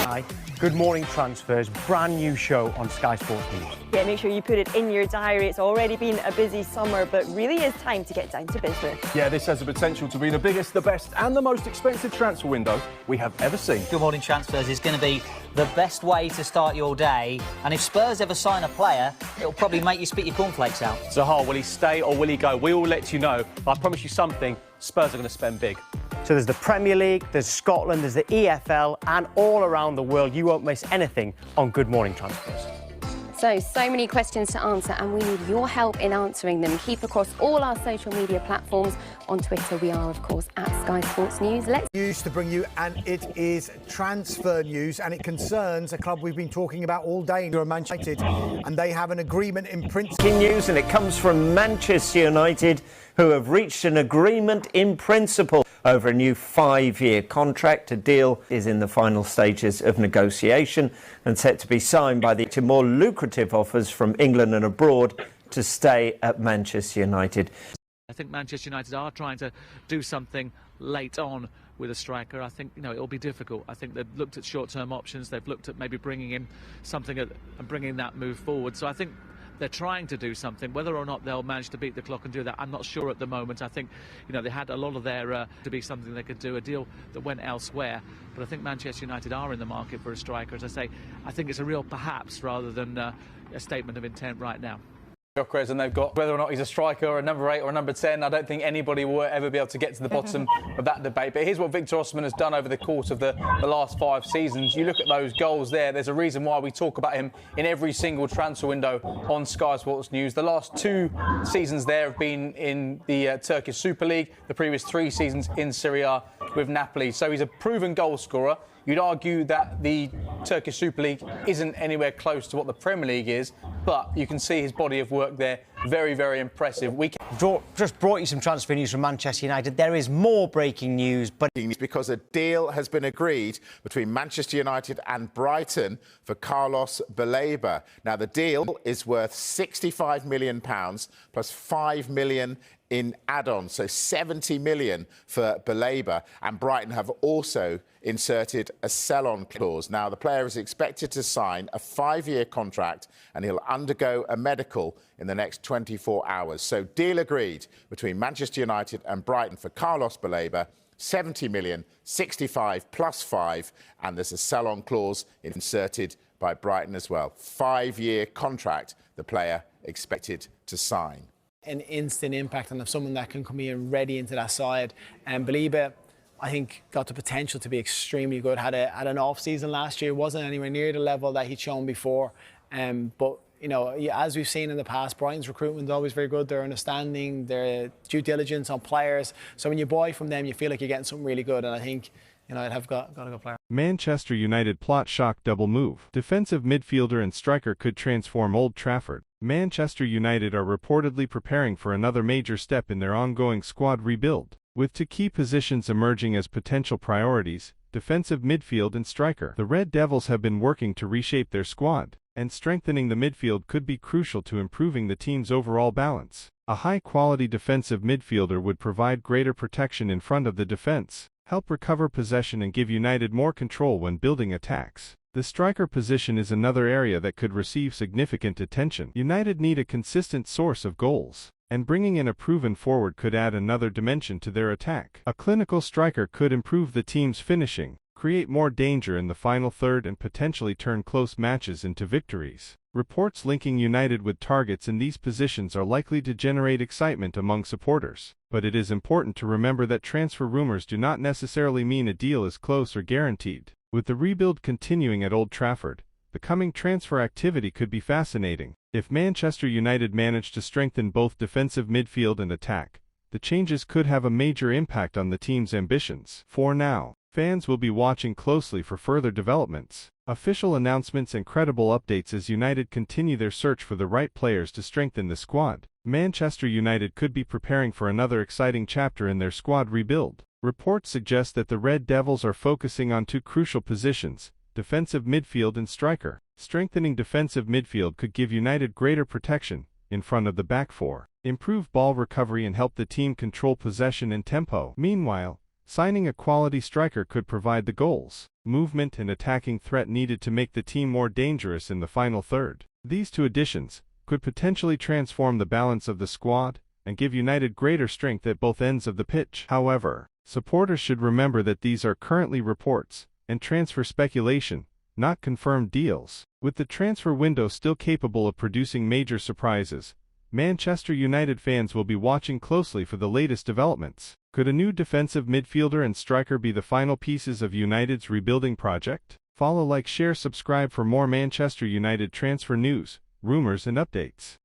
Sky. Good morning, transfers. Brand new show on Sky Sports News. Yeah, make sure you put it in your diary. It's already been a busy summer, but really is time to get down to business. Yeah, this has the potential to be the biggest, the best and the most expensive transfer window we have ever seen. Good morning, transfers is going to be the best way to start your day. And if Spurs ever sign a player, it'll probably make you spit your cornflakes out. Zaha, will he stay or will he go? We will let you know. I promise you something, Spurs are going to spend big. So there's the Premier League, there's Scotland, there's the EFL, and all around the world. You won't miss anything on Good Morning Transfers. So many questions to answer, and we need your help in answering them. Keep across all our social media platforms. On Twitter, we are, of course, at Sky Sports News. Let's news to bring you, and it is transfer news, and it concerns a club we've been talking about all day, Manchester United, and they have an agreement in principle. News, and it comes from Manchester United, who have reached an agreement in principle over a new 5-year contract. A deal is in the final stages of negotiation and set to be signed by the more lucrative offers from England and abroad to stay at Manchester United. I think Manchester United are trying to do something late on with a striker. I think, it'll be difficult. I think they've looked at short-term options. They've looked at maybe bringing in something and bringing that move forward. So I think they're trying to do something. Whether or not they'll manage to beat the clock and do that, I'm not sure at the moment. I think, they had a lot of their to be something they could do, a deal that went elsewhere. But I think Manchester United are in the market for a striker. As I say, I think it's a real perhaps rather than a statement of intent right now. And they've got whether or not he's a striker or a number 8 or a number 10. I don't think anybody will ever be able to get to the bottom of that debate. But here's what Victor Osimhen has done over the course of the last 5 seasons. You look at those goals there. There's a reason why we talk about him in every single transfer window on Sky Sports News. The last 2 seasons there have been in the Turkish Super League. The previous 3 seasons in Serie A with Napoli. So he's a proven goal scorer. You'd argue that the Turkish Super League isn't anywhere close to what the Premier League is, but you can see his body of work there. Very, very impressive. Just brought you some transfer news from Manchester United. There is more breaking news, but because a deal has been agreed between Manchester United and Brighton for Carlos Baleba. Now, the deal is worth £65 million plus £5 million in add-ons, so 70 million for Baleba, and Brighton have also inserted a sell-on clause. Now, the player is expected to sign a 5-year contract and he'll undergo a medical in the next 24 hours. So deal agreed between Manchester United and Brighton for Carlos Baleba, 70 million, 65 plus 5, and there's a sell-on clause inserted by Brighton as well. 5-year contract the player expected to sign. An instant impact on someone that can come in ready into that side. And Baleba, I think, got the potential to be extremely good. Had an off season last year, wasn't anywhere near the level that he'd shown before. But as we've seen in the past, Brighton's recruitment is always very good. Their understanding, their due diligence on players. So when you buy from them, you feel like you're getting something really good. And I think United have got a good player. Manchester United plot shock double move. Defensive midfielder and striker could transform Old Trafford. Manchester United are reportedly preparing for another major step in their ongoing squad rebuild, with 2 key positions emerging as potential priorities: defensive midfield and striker. The Red Devils have been working to reshape their squad, and strengthening the midfield could be crucial to improving the team's overall balance. A high-quality defensive midfielder would provide greater protection in front of the defense, help recover possession and give United more control when building attacks. The striker position is another area that could receive significant attention. United need a consistent source of goals, and bringing in a proven forward could add another dimension to their attack. A clinical striker could improve the team's finishing, create more danger in the final third and potentially turn close matches into victories. Reports linking United with targets in these positions are likely to generate excitement among supporters. But it is important to remember that transfer rumors do not necessarily mean a deal is close or guaranteed. With the rebuild continuing at Old Trafford, the coming transfer activity could be fascinating. If Manchester United manage to strengthen both defensive midfield and attack, the changes could have a major impact on the team's ambitions. For now, fans will be watching closely for further developments, official announcements and credible updates as United continue their search for the right players to strengthen the squad. Manchester United could be preparing for another exciting chapter in their squad rebuild. Reports suggest that the Red Devils are focusing on 2 crucial positions: defensive midfield and striker. Strengthening defensive midfield could give United greater protection in front of the back 4, improve ball recovery and help the team control possession and tempo. Meanwhile, signing a quality striker could provide the goals. movement and attacking threat needed to make the team more dangerous in the final third. These two additions could potentially transform the balance of the squad and give United greater strength at both ends of the pitch. However, supporters should remember that these are currently reports and transfer speculation, not confirmed deals. With the transfer window still capable of producing major surprises, Manchester United fans will be watching closely for the latest developments. Could a new defensive midfielder and striker be the final pieces of United's rebuilding project? Follow, like, share, subscribe for more Manchester United transfer news, rumors and updates.